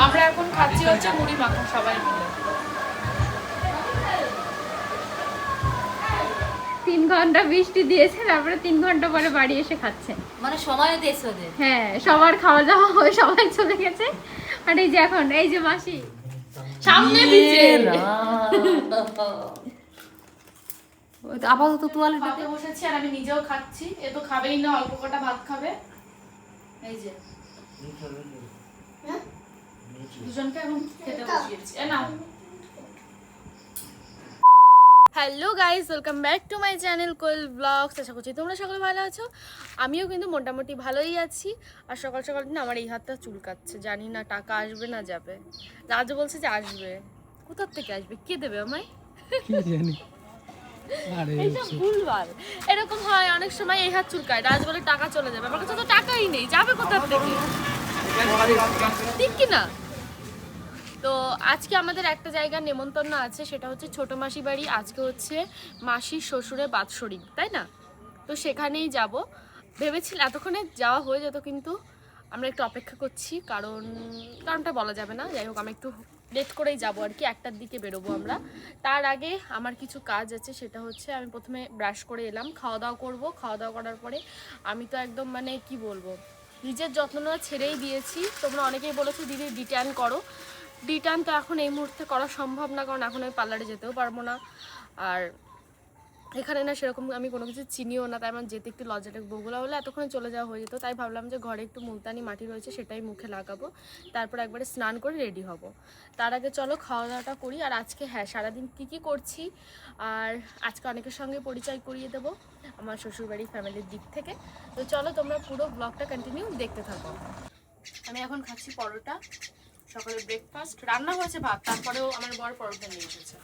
আমরা এখন খাচ্ছি হচ্ছে মুড়ি মাখা সবাই মিলে। 3 ঘন্টা বৃষ্টি দিয়েছে, তারপরে 3 ঘন্টা পরে বাড়ি এসে খাচ্ছে। মানে সময় দিয়েছে ওদের। হ্যাঁ, সবার খাওয়া দাওয়া হয়ে সবাই চলে গেছে, আর এই যে এখন এই যে মাসি সামনে ভিজে আপাতত তোয়ালে ভাতে বসেছি আর আমি নিজেও খাচ্ছি। এ তো খাবেই না, অল্প কটা ভাত খাবে। এই যে দুজনকে এখন খেতে বসিয়েছি। এ নাও। Hello guys, welcome back to my channel Koyel blogs. আশা করছি তোমরা সকলে ভালো আছো। আমিও কিন্তু মোটামুটি ভালোই আছি। আর সকাল সকাল দিন আমার এই হাতটা চুলকাচ্ছে, জানি না টাকা আসবে না যাবে। রাজ বলছে যে আসবে, কোথার থেকে আসবে, কে দেবে আমায় কি জানি। আরে এইসব ভুলভাল এরকম হয় অনেক সময়। এই হাত চুলকায়, রাজ বলে টাকা চলে যাবে, আমার কাছে তো টাকাই নেই, যাবে কোথার থেকে, ঠিক কি না? তো আজকে আমাদের একটা জায়গার নেমন্তন্ন আছে, সেটা হচ্ছে ছোট মাসি বাড়ি। আজকে হচ্ছে মাসির শ্বশুরের বাৎসরিক, তাই না? তো সেখানেই যাব ভেবেছিলাম, এতক্ষণে যাওয়া হয়ে যেত, কিন্তু আমরা একটু অপেক্ষা করছি, কারণটা বলা যাবে না। যাই হোক, আমি একটু লেট করেই যাবো আর কি, 1টার দিকে বেরোবো আমরা। তার আগে আমার কিছু কাজ আছে, সেটা হচ্ছে আমি প্রথমে ব্রাশ করে এলাম, খাওয়া দাওয়া করবো। খাওয়া দাওয়া করার পরে আমি তো একদম মানে কি বলবো, নিজের যত্ন নেওয়া ছেড়েই দিয়েছি। তোমরা অনেকেই বলেছো দিদি ডিট্যান করো। ডিট্যান তো এখন এই মুহূর্তে করা সম্ভব না, কারণ এখন আমি পার্লারে যেতেও পারবো না। আর এখানে না সেরকম আমি কোনো কিছু চিনিও না, তাই আমার যেতে একটু লজ্জা লাগবে। বগুলা হলে এতক্ষণে চলে যাওয়া হয়ে যেত, তাই ভাবলাম যে ঘরে একটু মুলতানি মাটি রয়েছে, সেটাই মুখে লাগাবো, তারপর একবারে স্নান করে রেডি হব। তার আগে চলো খাওয়া দাওয়াটা করি। আর আজকে হ্যাঁ, সারাদিন কী করছি, আর আজকে অনেকের সঙ্গে পরিচয় করিয়ে দেবো আমার শ্বশুরবাড়ির ফ্যামিলির দিক থেকে। তো চলো তোমরা পুরো ব্লগটা কন্টিনিউ দেখতে থাকো। আমি এখন খাচ্ছি পরোটা, সকালে ব্রেকফাস্ট। রান্না হয়েছে ভাত, তারপরেও আমার বর পরোটা নিয়ে এসেছে।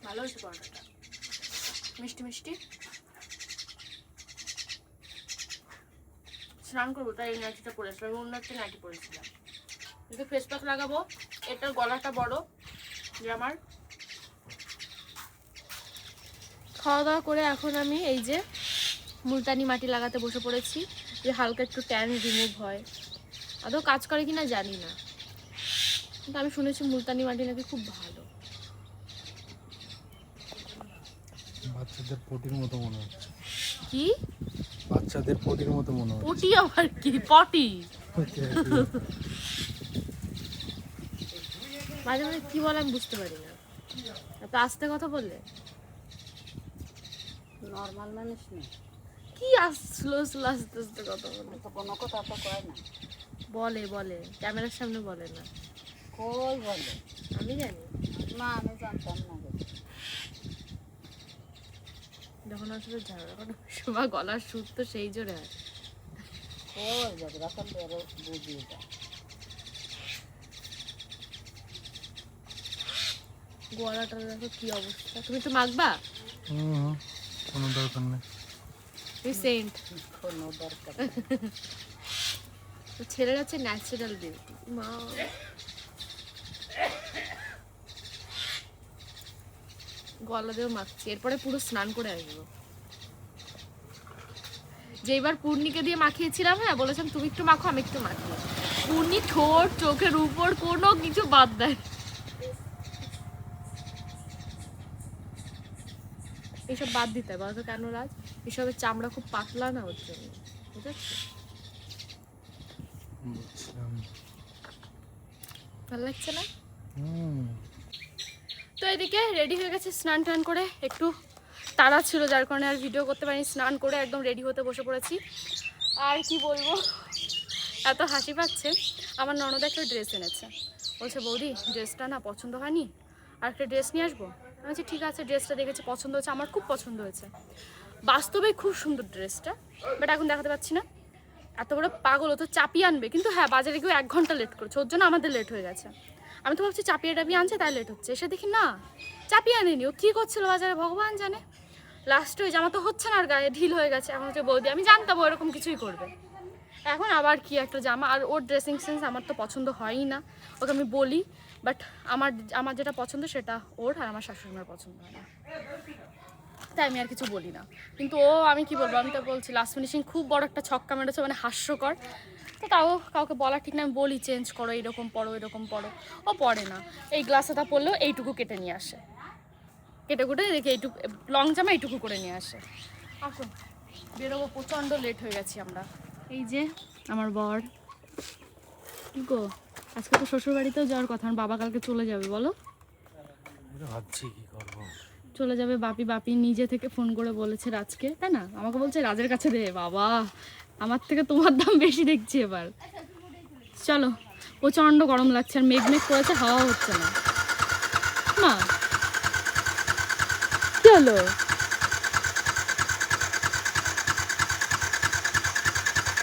ভালো হয়েছে পরোটাটা, মিষ্টি মিষ্টি। স্নান করবো তাই এই নাইটিটা পরেছিলাম, আমি অন্য একটা নাইটি পরেছিলাম। কিন্তু ফেস প্যাক লাগাবো, এটার গলাটা বড় যে আমার। খাওয়া দাওয়া করে এখন আমি এই যে মুলতানি মাটি লাগাতে বসে পড়েছি, যে হালকা একটু ট্যান রিমুভ হয়। আদৌ কাজ করে কিনা জানি না, কিন্তু আমি শুনেছি মুলতানি মাটি নাকি খুব ভালো। বাচ্চাদের পটির মতো মনে হচ্ছে। কি বাচ্চাদের পটির মতো মনে হচ্ছে। পটি আবার কি? পটি মাঝে মাঝে কি বলে আমি বুঝতে পারি না, এত আস্তে কথা বললে। নরমাল মানুষ নেই, কি স্লো স্লো আস্তে আস্তে কথা বলে, তো কোনো কথা তো কয় না। বলে ক্যামেরার সামনে বলে না। কই বলে? আমি জানি না, আমি জানতাম না। যখন আসলে ঝগড়া করার সময় গলার সুর তো সেই জোরে হয়। কই ঝগড়া করলে আরো বুঝিয়ে যায়। গলাটা দেখো কি অবস্থা। তুমি তো মাখবা? কোনো দরকার নেই। সেন্ট কোনো দরকার ছেলের আছে ন্যাচারাল বিউটি। মা গলা দিয়েও মাখছি, এরপরে পুরো স্নান করে আসবো। যেইবার পূর্ণিকে দিয়ে মাখিয়েছিলাম, হ্যাঁ বলেছিলাম তুমি একটু মাখো আমি একটু মাখি, পূর্ণি ঠোঁট চোখের উপর কোনো কিছু বাদ দেয়। এইসব বাদ দিতে হয় বলতো কেন রাজ? এসবের চামড়া খুব পাতলা না, ওর জন্য, বুঝেছো? ভালো লাগছে না? তো এদিকে রেডি হয়ে গেছে, স্নান টান করে, একটু তাড়া ছিল যার কারণে আর ভিডিও করতে পারিনি। স্নান করে একদম রেডি হতে বসে পড়েছি। আর কি বলবো, এত হাসি পাচ্ছে। আমার ননদ একটা ড্রেস এনেছে, বলছে বৌদি ড্রেসটা না পছন্দ হয়নি, আর একটা ড্রেস নিয়ে আসবো। আমি বলছি ঠিক আছে, ড্রেসটা দেখেছি পছন্দ হয়েছে, আমার খুব পছন্দ হয়েছে, বাস্তবে খুব সুন্দর ড্রেসটা, বাট এখন দেখাতে পাচ্ছি না। এত বড় পাগল, ও তো চাপিয়ে আনবে, কিন্তু হ্যাঁ বাজারে গিয়েও 1 ঘন্টা লেট করেছে, ওর জন্য আমাদের লেট হয়ে গেছে। আমি তো ভাবছি চাপিয়ে টাপিয়ে আনছে তাই লেট হচ্ছে, এসে দেখি না চাপিয়ে আনেনি, ও কী করছিল বাজারে ভগবান জানে। লাস্টে ওই জামা তো হচ্ছে না, আর গায়ে ঢিল হয়ে গেছে। এখন হচ্ছে বৌদি, আমি জানতাম ও এরকম কিছুই করবে। এখন আবার কি একটা জামা, আর ওর ড্রেসিং সেন্স আমার তো পছন্দ হয়ই না। ওকে আমি বলি বাট আমার যেটা পছন্দ সেটা ওর, আর আমার শাশুড়ি মার পছন্দ হয় না, তাই আমি আর কিছু বলি না। কিন্তু ও, আমি কি বলবো, আমি তো বলছি লাস্ট ফিনিশিং খুব বড় একটা ছক্কা মেরেছে, মানে হাস্যকর। তো তাও কাউকে বলা ঠিক না, আমি বলি চেঞ্জ করো, এরকম পড়ো এরকম পড়ো, ও পড়ে না। এই গ্লাসটা পরলেও এইটুকু কেটে নিয়ে আসে, কেটে কুটে দেখি এইটুকু লং জামা এইটুকু করে নিয়ে আসে। আসুন বেরোবো, প্রচণ্ড লেট হয়ে গেছি আমরা। এই যে আমার বর গো, আজকে তো শ্বশুর বাড়িতেও যাওয়ার কথা, আমার বাবা কালকে চলে যাবে, বলো ভাবছি কি করবো। চলে যাবে। বাপি নিজে থেকে ফোন করে বলেছে রাজকে, তাই না? আমাকে বলছে রাজের কাছে দে। বাবা, আমার থেকে তোমার দাম বেশি দেখছি এবার। চলো, প্রচণ্ড গরম লাগছে, আর মেঘ করেছে, হাওয়া হচ্ছে না। মা কি হলো?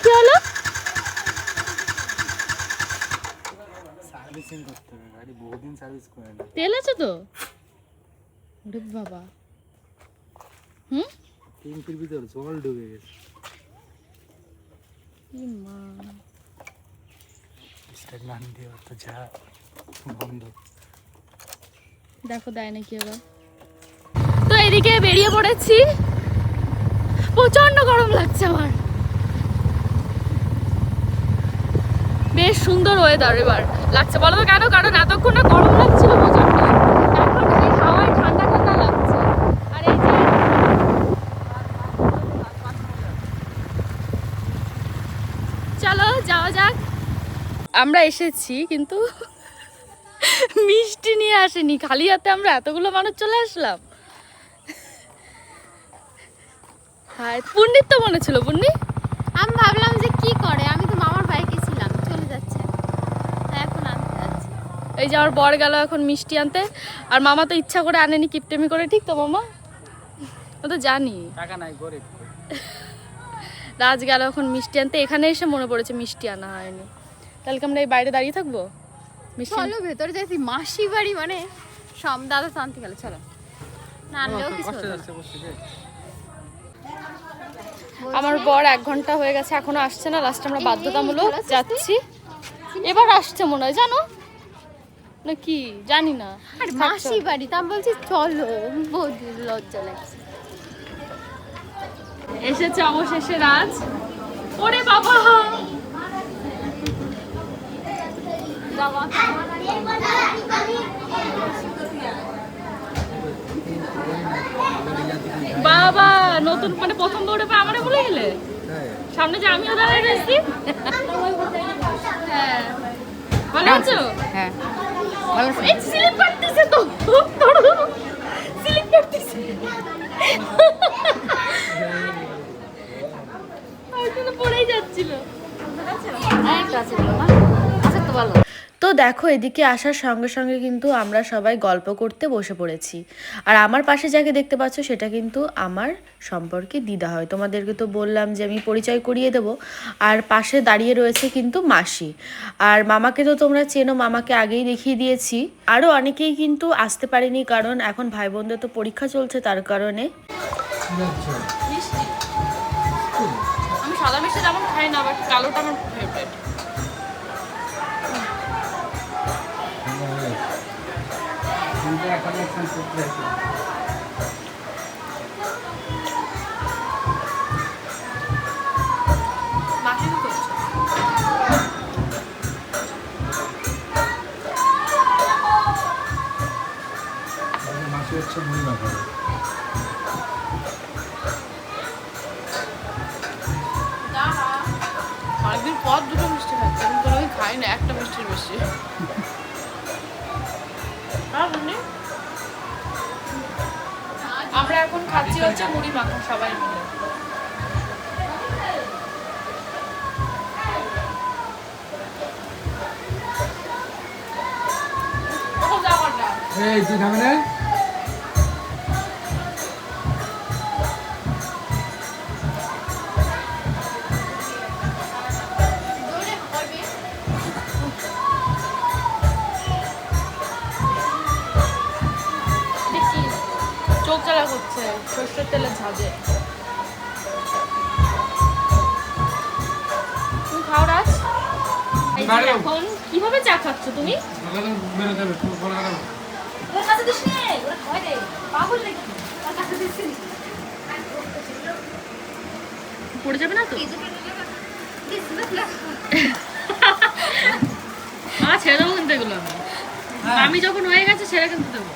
কি হলো? সার্ভিসিং করতে হবে, গাড়ি বহুদিন সার্ভিস করে না। তেল আছে তো? ওরে বাবা, ট্যাঙ্কির ভিতর জল ঢুকে গেছে। কি মা, স্টার্ট না দিয়ে তো যা বন্ধ। দেখো দেয় নাকি আবার। তো এদিকে বেরিয়ে পড়েছি, প্রচন্ড গরম লাগছে আমার। বেশ সুন্দর ওয়েদার এবার লাগছে, বলো তো কেন? কারণ এতক্ষণ না গরম লাগছিল প্রচন্ড, এখন এই হাওয়ায় ঠান্ডা ঠান্ডা লাগছে। আর এই যে চলো যাওয়া যাক। আমরা এসেছি কিন্তু মিষ্টি নিয়ে আসেনি, খালি হাতে আমরা এতগুলো মানুষ চলে আসলাম। হ্যাঁ, পুণ্যির তো মনে ছিল। পুণ্যি, আমি ভাবলাম যে কি করে, আমি তো মামার বাইকে ছিলাম, চলে যাচ্ছে, এখন আনতে যাচ্ছি। এই যে আমার বর গেল এখন মিষ্টি আনতে, আর মামা তো ইচ্ছা করে আনেনি, কিপটেমি করে, ঠিক তো মামা? ও তো জানি টাকা নাই, গরিব। রাজ গেল এখন মিষ্টি আনতে, এখানে এসে মনে পড়েছে মিষ্টি আনা হয়নি। তাহলে কি আমরা এই বাইরে দাঁড়িয়ে থাকবো? মিষ্টি চলো ভেতরে যাইছি, মাসি বাড়ি মানে সব দাদা তো আনতে গেলে, চলো না আনলেও কিছু হতো না। আমার বর 1 ঘন্টা হয়ে গেছে এখনো আসছে না, লাস্ট আমরা বাধ্যতামূলক যাচ্ছি। এবার আসছে মনে হয়, জানো না কি জানি না। আর মাসি বাড়ি তা আমি বলছি চলো, বহুত লজ্জা লাগছে। এসেছে অবশেষে রাজ। ওরে বাবা, বাবা নতুন মানে প্রথম দৌড়ে পা আমারে বলে গেলে সামনে যে আমিও দাঁড়িয়ে রয়েছি। হ্যাঁ, ভালো আছো? হ্যাঁ এই স্লিপ করতেছে তো, স্লিপ করতেছে। আর পড়েই যাচ্ছিল। তো দেখো, এদিকে আসার সঙ্গে সঙ্গে কিন্তু আমরা সবাই গল্প করতে বসে পড়েছি। আর আমার পাশে যাকে দেখতে পাচ্ছ সেটা কিন্তু আমার সম্পর্কে দিদা হয়। তোমাদেরকে তো বললাম যে আমি পরিচয় করিয়ে দেব। আর পাশে দাঁড়িয়ে রয়েছে কিন্তু মাসি। আর মামাকে তো তোমরা চেনো, মামাকে আগেই দেখিয়ে দিয়েছি। আরও অনেকেই কিন্তু আসতে পারেনি, কারণ এখন ভাই বোনদের তো পরীক্ষা চলছে, তার কারণে। আমি সাদা মিষ্টি যেমন খাই না, বাট কালোটা আমার ফেভারিট। মাসি হচ্ছে মুড়ি মাখা। অনেকদিন পর দুটো মিষ্টি খাচ্ছি, আমি কোনো খাই না একটা মিষ্টির বেশি। আমরা এখন খাচ্ছি হচ্ছে মুড়ি মাখা সবাই মিলে। এই তুই খাবে না? চোখ জ্বালা করছে সর্ষের তেলের ঝাঁঝে। তুমি খাও রাজ? এখন কিভাবে চা খাচ্ছ তুমি? মেরে যাবে ওর কাছে দিস নে, ওরা খাওয়াই দে। পাগল নাকি? ওর কাছে দিস নে। পড়ে যাবে না তো? ছেড়ে দেবো কিন্তু এগুলো মামি যখন হয়ে গেছে ছেড়ে কিন্তু দেবো।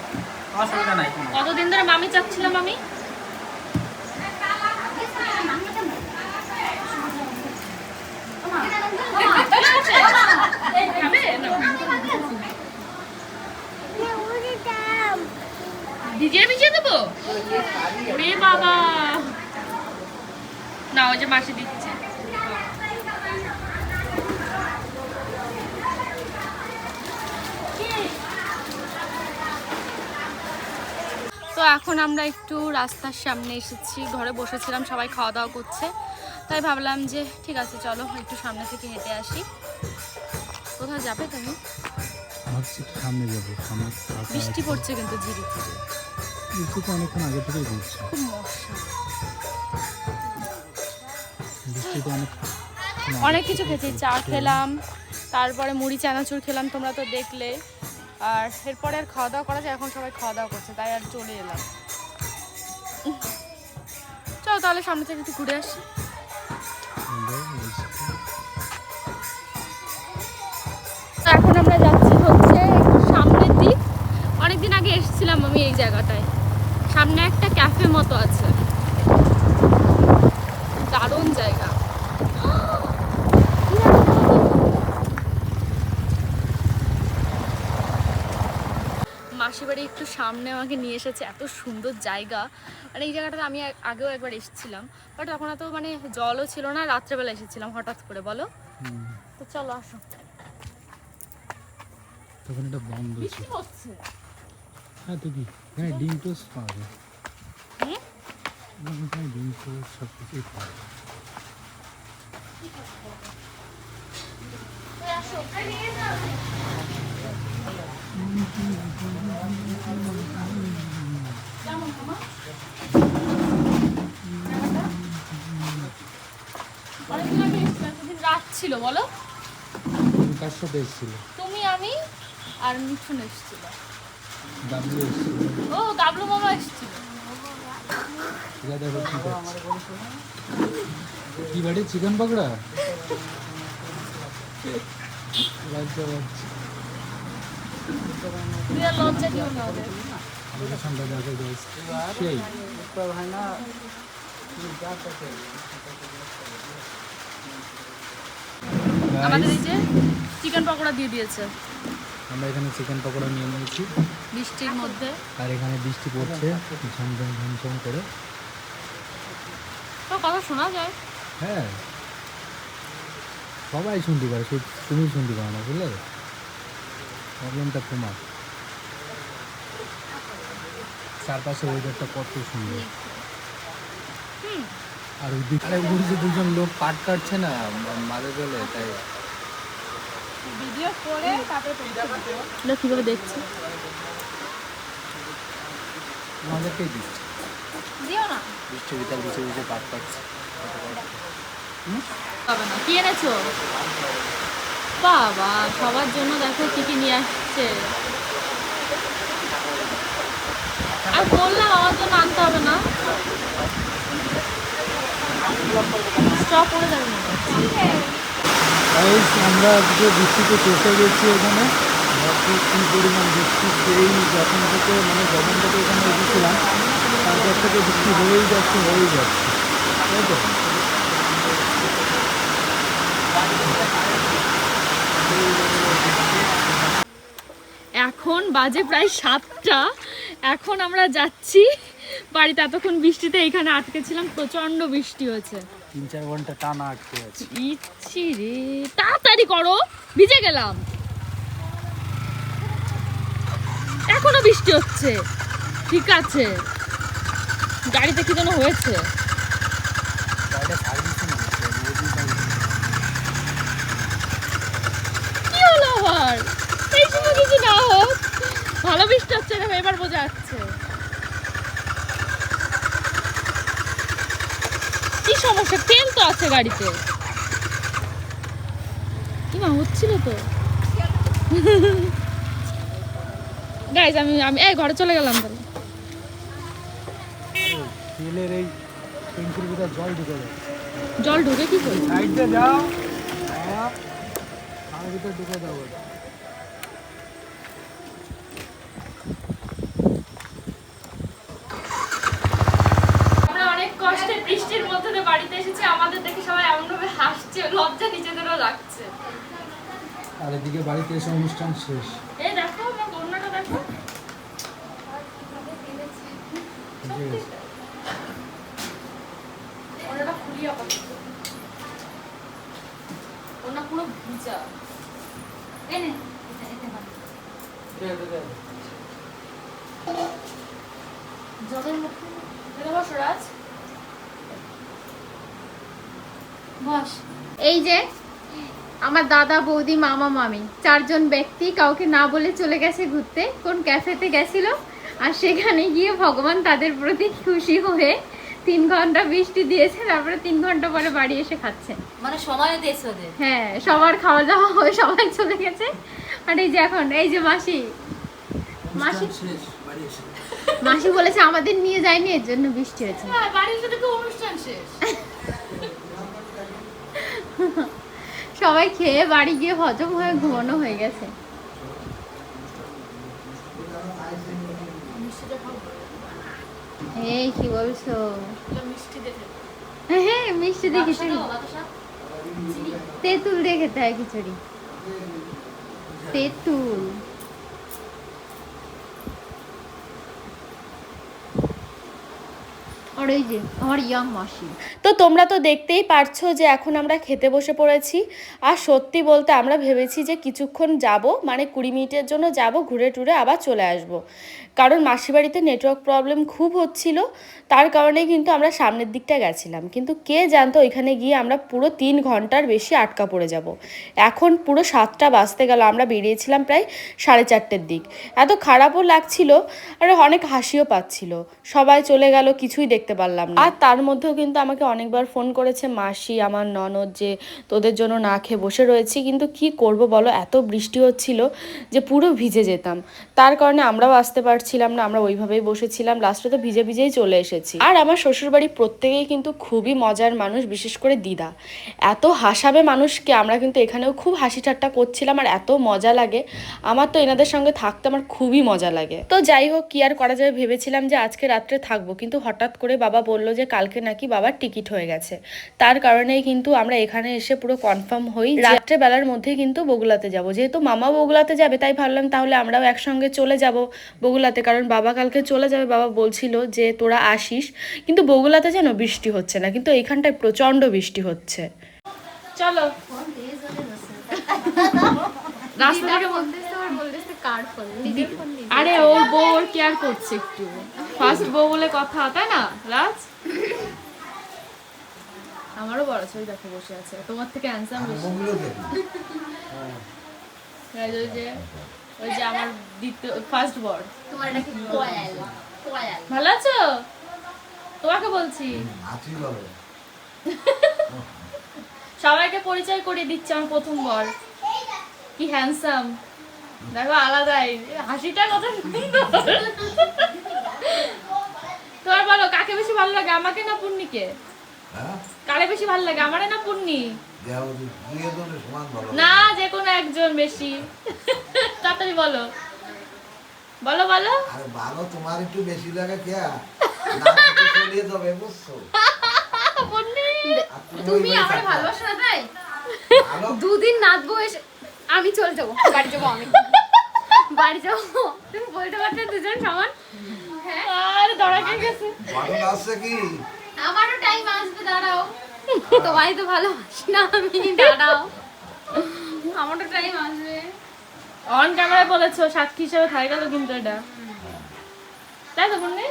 অসুবিধা নাই কোনো। কতদিন ধরে মামি চাচ্ছিলাম আমি। ভিজিয়ে ভিজিয়ে দেবো? ওরে বাবা, না ওই যে মাসি দিচ্ছে। তো এখন আমরা একটু রাস্তার সামনে এসেছি, ঘরে বসেছিলাম, সবাই খাওয়া দাওয়া করছে, তাই ভাবলাম যে ঠিক আছে চলো একটু সামনে থেকে হেঁটে আসি। কোথায় যাবে তুমি? ভাবছি একটু সামনে যাবো, সামনে ফাঁকা বৃষ্টি আছে। পড়ছে কিন্তু ঝিরি ঝিরি, বৃষ্টি তো অনেকক্ষণ আগে থেকেই পড়ছে, খুব মশা। বৃষ্টি তো অনেক কিছু খেয়েছি, চা খেলাম, তারপরে মুড়ি চানাচুর খেলাম, তোমরা তো দেখলে। আর এরপরে আর খাওয়া দাওয়া করা যায়, এখন সবাই খাওয়া দাওয়া করছে, তাই আর চলে এলাম। চলো তাহলে সামনে থেকে একটু ঘুরে আসি। তো এখন আমরা যাচ্ছি হচ্ছে একটু সামনের দিক। অনেকদিন আগে এসেছিলাম আমি এই জায়গাটায়, সামনে একটা ক্যাফে মতো আছে, দারুণ জায়গা। মাসির বাড়ি একটু সামনে আমাকে নিয়ে এসেছে, এত সুন্দর জায়গা। মানে এই জায়গাটাতে আমি আগেও একবার এসেছিলাম, বাট তখন এত মানে জলও ছিল না, রাত্রেবেলা এসেছিলাম হঠাৎ করে, বলো। তো চলো আসো। তখন এটা বন্ধ ছিল। বৃষ্টি হচ্ছে। হ্যাঁ তো কি, হ্যাঁ ডিম টোস্ট পাওয়া যায়, হুম? হ্যাঁ ডিম টোস্ট সব কিছুই পাওয়া যায়। অনেকদিন আগে এসেছিলাম, সেদিন রাত ছিল, বলো। তুমি কার সাথে এসেছিল? তুমি, আমি আর মিঠুন এসেছিল। ডাব্লিউ এসেছিল। ও গাবলু মামা এসেছিল। এটা দেখো কি করছে। কি বাড়ি চিকেন পকোড়া? লজ্জা পাচ্ছি। তুই আর লজ্জা দিও না ওদের। লোকেশনটা দেখো guys। সেই আমাদের এই Guys, যে চিকেন পকোড়া দিয়ে দিয়েছে আমরা এখানে চিকেন পকোড়া নিয়ে নিয়েছি, বৃষ্টির মধ্যে। আর এখানে বৃষ্টি পড়ছে ঝমঝম ঝমঝম করে। তো কথা শোনা যায়। হ্যাঁ সবাই শুনতে পারে, শুধু তুমি শুনতে পারো না, বুঝলে? প্রবলেমটা তোমার। চারপাশে ওয়েদারটা কত সুন্দর। আর ওই যে দুজন লোক পাট কাটছে না মাঝে চলে, তাই ভিডিও করে তারপরে এটা কিভাবে দেখছি আমাদেরকেই দিচ্ছে। দিও না, বৃষ্টির ভিতরে বসে বসে পাট কাটছে। হবে না। কি এনেছো? বাবা, সবার জন্য দেখো কি কি নিয়ে আসছে। আর বললাম আমার জন্য আনতে হবে না, স্টপ করে যাবে না। Guys, আমরা আজকে বৃষ্টিতে চষে গেছি এখানে, কি পরিমাণ বৃষ্টি, সেই যখন থেকে এখানে এসেছিলাম তারপর থেকে বৃষ্টি হয়েই যাচ্ছে তাই তো। এখন বাজে প্রায় 7টা, এখন আমরা যাচ্ছি বাড়িতে। এতক্ষণ বৃষ্টিতে এখানে আটকে ছিলাম, প্রচন্ড বৃষ্টি হয়েছে, 3-4 ঘন্টা টানা আটকে আছি। ইচ্ছি রে, তাড়াতাড়ি করো, ভিজে গেলাম। এখনো বৃষ্টি হচ্ছে, ঠিক আছে। গাড়িতে কি যেন হয়েছে। কি হলো আবার? এই সময় কিছু না হোক, ভালো বৃষ্টি হচ্ছে, দেখো এবার বোঝা যাচ্ছে। কি সমস্যা? তেল তো আছে গাড়িতে। কি মা হচ্ছিল তো। গাইজ আমি এই ঘরে চলে গেলাম তাহলে। তেলের এই ট্যাঙ্কির ভিতর জল ঢুকে যায়। জল ঢুকে কি করি? সাইড দিয়ে যাও, আর ভিতর ঢুকে দাও। আমরা অনেক কষ্টে বৃষ্টির মধ্যে দিয়ে বাড়িতে এসেছি, আমাদের দেখে সবাই এমনভাবে হাসছে, লজ্জা নিজেদেরও লাগছে। আর এদিকে বাড়িতে এসে অনুষ্ঠান শেষ। এই দেখো আমার বন্যাটা দেখো। ওনাটা ফুলিয়ে আপাতত। ওনা পুরো ভিজা। জলের মধ্যে এটা বসো রাজ। বস। এই যে আমার দাদা, বৌদি, মামা, মামি 4 জন ব্যক্তি কাউকে না বলে চলে গেছে ঘুরতে। কোন ক্যাফেতে গেছিল, আর সেখানে গিয়ে ভগবান তাদের প্রতি খুশি হয়ে 3 ঘন্টা বৃষ্টি দিয়েছে, তারপরে 3 ঘন্টা পরে বাড়ি এসে খাচ্ছে। মানে সময় দিয়েছে ওদের। হ্যাঁ, সবার খাওয়া দাওয়া হয়ে সবাই চলে গেছে। আর এই যে এখন এই যে মাসি মাসি বলেছে আমাদের নিয়ে যায়নি, এর জন্য বৃষ্টি হয়েছে। হ্যাঁ, বাড়ির সাথে তো অনুষ্ঠান শেষ। সবাই খেয়ে বাড়ি গিয়ে হজম হয়ে ঘুমানো হয়ে গেছে। এই কি বলছো? মিষ্টি দেখে হ্যাঁ, মিষ্টি দিয়ে খিচুড়ি, তেঁতুল দিয়ে খেতে হয় খিচুড়ি, তেঁতুল। আর এই যে আমার ইয়াং মাসি। তো তোমরা তো দেখতেই পারছো যে এখন আমরা খেতে বসে পড়েছি। আর সত্যি বলতে আমরা ভেবেছি যে কিছুক্ষণ যাব, মানে 20 মিনিটের জন্য যাব, ঘুরে টুরে আবার চলে আসব। কারণ মাসির বাড়িতে নেটওয়ার্ক প্রবলেম খুব হচ্ছিল, তার কারণে কিন্তু আমরা সামনের দিকটা গেছিলাম। কিন্তু কে জানতো ওইখানে গিয়ে আমরা পুরো 3 ঘন্টার বেশি আটকা পড়ে যাব। এখন পুরো 7টা বাজতে গেল, আমরা বেরিয়েছিলাম প্রায় 4:30-র দিক। এত খারাপও লাগছিল আর অনেক হাসিও পাচ্ছিল। সবাই চলে গেল, কিছুই দেখতে পারলাম না। আর তার মধ্যেও কিন্তু আমাকে অনেকবার ফোন করেছে মাসি, আমার ননদ, যে তোদের জন্য না খেয়ে বসে রয়েছি। কিন্তু কি করব বলো, এত বৃষ্টি হচ্ছিল যে পুরো ভিজে যেতাম। তার কারণে আমরাও আসতে পারছিলাম না, আমরা ওইভাবেই বসেছিলাম। লাস্টে তো ভিজে ভিজেই চলে এসেছি। আর আমার শ্বশুরবাড়ি প্রত্যেকেই কিন্তু খুবই মজার মানুষ, বিশেষ করে দিদা। এত হাসাবে মানুষকে, আমরা কিন্তু এখানেও খুব হাসি ঠাট্টা করছিলাম আর এত মজা লাগে। আমার তো এনাদের সঙ্গে থাকতে আমার খুবই মজা লাগে। তো যাই হোক, কি আর করা যাবে, ভেবেছিলাম যে আজকে রাত্রে থাকবো, কিন্তু হঠাৎ করে বাবা বললো যে কালকে নাকি বাবার টিকিট হয়ে গেছে। তার কারণেই কিন্তু আমরা এখানে এসে পুরো কনফার্ম হই রাত্রে বেলার মধ্যেই কিন্তু বগুলাতে যাব। যেহেতু মামা বগুলাতে যাবে, তাই ভাবলাম তাহলে আমরাও একসঙ্গে চলে যাব বগুলাতে। কারণ বাবা কালকে চলে যাবে, বাবা বলছিল যে তোরা আসিস। কিন্তু বগুলাতে যেন বৃষ্টি হচ্ছে না, কিন্তু এইখানটায় প্রচন্ড বৃষ্টি হচ্ছে। চলো রাস্তা থেকে আরে ওর বউ ওর কেয়ার করছে একটু, ফার্স্ট বউ বলে কথা, তাই না রাজ? আমারও বড় ছবি দেখো বসে আছে, তোমার থেকে হ্যান্ডসাম বেশি। ওই যে আমার দ্বিতীয় ফার্স্ট বর। তোমার এটা কি কোয়াল কোয়াল। ভালো আছো? তোমাকে বলছি। সবাইকে পরিচয় করিয়ে দিচ্ছে আমার প্রথম বর। কি হ্যান্ডসাম দেখো, আলাদাই হাসিটা কত সুন্দর। তোমার বলো কাকে বেশি ভালো লাগে, আমাকে না পুন্নিকে? কারে বেশি ভালো লাগে, আমারে না পুন্নি? না, যে কোনো একজন বেশি। তাড়াতাড়ি বলো বলো বলো। আরে ভালো তোমার একটু বেশি লাগে কে? না চলিয়ে যাবে বুঝছো? পুন্নি তুমি আমারে ভালোবাসো না তাই? 2 দিন নাচবো, এসে আমি চলে যাবো, বাড়ি যাবো, আমি বাড়ি যাবো। তুমি বলতে পারতে দুজন সমান। হ্যাঁ, আর দড়া কে গেছে? ভালো আসছে কি? আমারও টাইম আসবে, দাঁড়াও। তোমায় তো ভালোবাসি না আমি, দাঁড়াও, আমারও টাইম আসবে। অন ক্যামেরায় বলেছো, সাক্ষী হিসেবে থাই গেল কিন্তু এটা, তাই তো পুন্নি?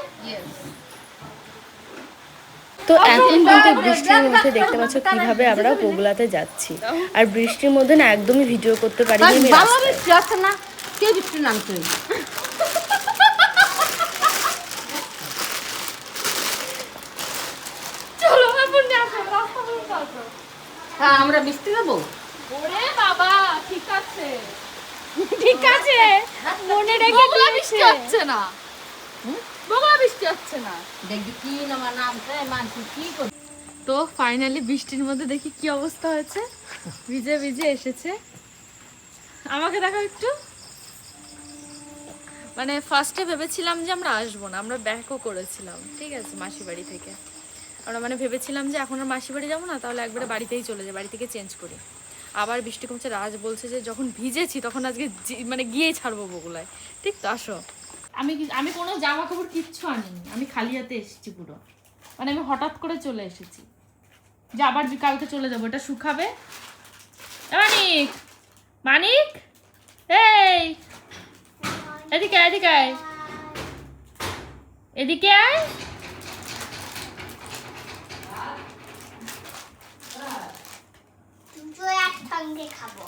তো এখন কিন্তু বৃষ্টির মধ্যে দেখতে পাচ্ছ কিভাবে আমরা বগুলাতে যাচ্ছি। আর বৃষ্টির মধ্যে না একদমই ভিডিও করতে পারিনি আমি রাস্তায়। যাচ্ছে না, কে বৃষ্টি নামছে? চলো পুন্নি আসো, রাস্তা পর্যন্ত আসো। হ্যাঁ, আমরা বৃষ্টি যাবো। ওরে বাবা, ঠিক আছে ঠিক আছে। মনে রেখে বগলা বৃষ্টি হচ্ছে না, বগলা বৃষ্টি হচ্ছে না। দেখি কি আমার নামছে মানুষ কি করে। তো ফাইনালি বৃষ্টির মধ্যে দেখি কি অবস্থা হয়েছে, ভিজে ভিজে এসেছে। আমাকে দেখো একটু, মানে ফার্স্টে ভেবেছিলাম যে আমরা আসবো না, আমরা ব্যাকও করেছিলাম, ঠিক আছে, মাসি বাড়ি থেকে। আমরা মানে ভেবেছিলাম যে এখন আর মাসি বাড়ি যাবো না, তাহলে একবারে বাড়িতেই চলে যাই, বাড়ি থেকে চেঞ্জ করি। আবার বৃষ্টি কমছে, রাজ বলছে যে যখন ভিজেছি তখন আজকে মানে গিয়েই ছাড়বো বগুলায়। ঠিক তো, আসো। আমি কোনো জামা কাপড় কিচ্ছু আনিনি, আমি খালি হাতে এসেছি পুরো, মানে আমি হঠাৎ করে চলে এসেছি যে আবার কালকে চলে যাবো, এটা শুকাবে। মানিক, মানিক, এই এদিকে আয়, এদিকে আয়, এদিকে আয়। দুটো একসঙ্গে খাবো।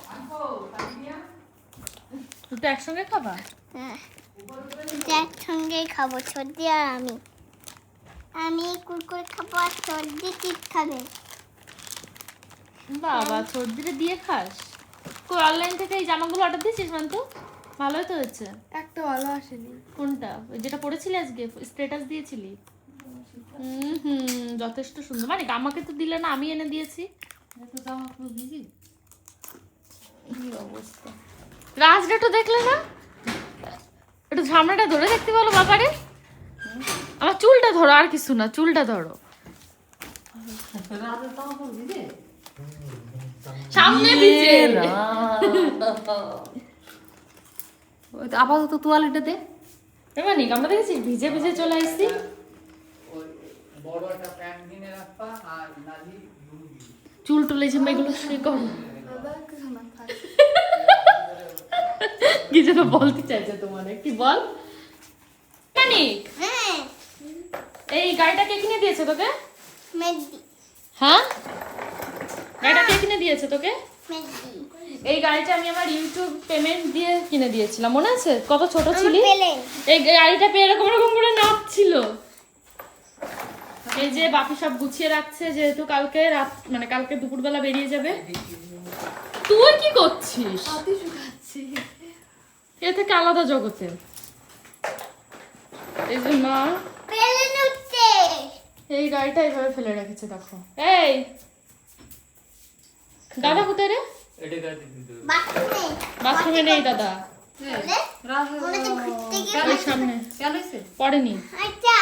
দুটো একসঙ্গে খাবা? হ্যাঁ, দুটো একসঙ্গে খাবো, সর্দি আর আমি। আমি কুরকুরে খাবো আর সর্দি চিপ খাবে। বাবা, সর্দিটা দিয়ে খাস? কই অনলাইন থেকে এই জামাগুলো অর্ডার দিয়েছিস মান্তু? ভালোই তো হয়েছে। একটা ভালো আসেনি। কোনটা? ওই যেটা পড়েছিলি আজকে, স্ট্যাটাস দিয়েছিলি? যথেষ্ট সুন্দর। মানে আমাকে তো দিলে না, আমি এনে দিয়েছি। কি অবস্থা, রাজটা একটু দেখলে না, একটু ঝামড়াটা ধরে দেখতে বলো বাবারে। আমার চুলটা ধরো, আর কিছু না, চুলটা ধরো। সামনে ভিজে। আপাতত তোয়ালিটা দে। মানে আমরা দেখেছি ভিজে ভিজে চলে আসছি। চুল টুলেছে এগুলো শুয়ে করো। কি যেন বলতে চাইছে তোমার, কি বল মানিক? হ্যাঁ, এই গাড়িটা কে কিনে দিয়েছে তোকে? মেদি হ্যাঁ, গাড়িটা কে কিনে দিয়েছে তোকে? মেদি এই গাড়িটা আমি আমার ইউটিউব পেমেন্ট দিয়ে কিনে দিয়েছিলাম, মনে আছে? কত ছোট ছিলি, পেলেন। এই গাড়িটা পেয়ে এরকম এরকম করে নাচছিল। এই যে বাপি সব গুছিয়ে রাখছে, যেহেতু কালকে রাত, মানে কালকে দুপুরবেলা বেরিয়ে যাবে। তুই কি করছিস? এ থেকে আলাদা জগতে। এই যে মা পেলেন উঠছে। এই গাড়িটা এইভাবে ফেলে রেখেছে, দেখো। এই দাদা কোথায় রে? বাথরুমে বাথরুমে নেই দাদা, মনে তো ঘুরতে গিয়ে ওই সামনে পড়েনি। আচ্ছা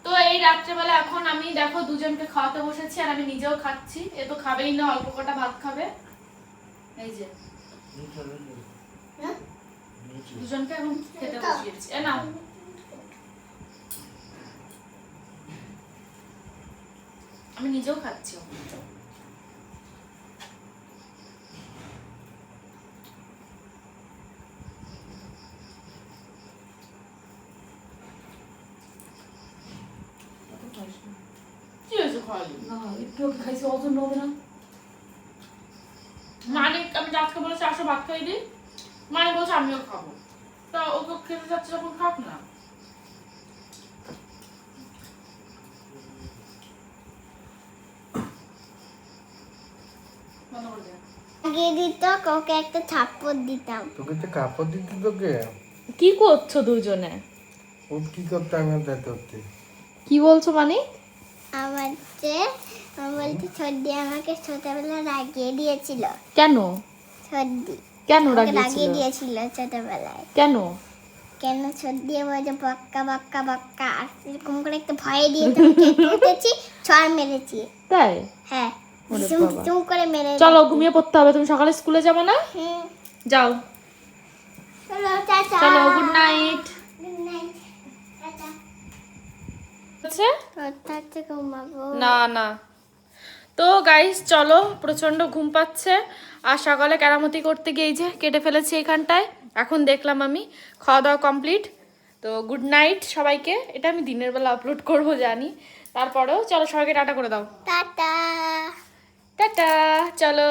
তো এই রাত্রেবেলা এখন আমি দেখো দুজনকে খাওয়াতে বসেছি, আর আমি নিজেও খাচ্ছি। এ তো খাবেই না, অল্প কটা ভাত খাবে। এই যে দুজনকে এখন খেতে বসিয়েছি। এ নাও, আমি নিজেও খাচ্ছি। কি হয়েছে খাওয়ালি? মানিক, আমি রাতকে বলেছি আসো ভাত খাই দিই, মানে বলছে আমিও খাবো। তা ওকে খেতে যাচ্ছে যখন খাক না। আগে দিত, কাউকে একটা থাপ্পড় দিতাম। তোকে তো কাপড় দিতে তোকে কি করছো দুজনে? ও কি করতে আমি দেখতে করতে কি বলছো মানে? আমার যে বলতে সর্দি আমাকে ছোটবেলা লাগিয়ে দিয়েছিল। কেন? সর্দি কেন আমাকে লাগিয়ে রাগিয়েছিল? দিয়েছিল ছোটবেলায়। কেন? কেন সর্দি বলছে বক্কা বক্কা বক্কা, আর এরকম করে একটা ভয় দিয়ে তুমি কেটে উঠেছি, ছড় মেরেছি। তাই? হ্যাঁ, ওরে চুম বাবা। চুম করে মেরে। চলো ঘুমিয়ে পড়তে হবে, তুমি সকালে স্কুলে যাবে না? হুম, যাও, চলো টাটা। চলো, good night. Good night, tata. আচ্ছা, টাটা, ঘুমাবো। না না। তো গাইস চলো, প্রচন্ড ঘুম পাচ্ছে, আর সকালে কেরামতি করতে গিয়ে এই যে কেটে ফেলেছি এখানটায়। এখন দেখলাম আমি খাওয়া দাওয়া কমপ্লিট। তো গুড নাইট সবাইকে। এটা আমি দিনের বেলা আপলোড করব জানি, তারপরেও চলো সবাইকে টাটা করে দাও। টাটা। টাটা, চলো।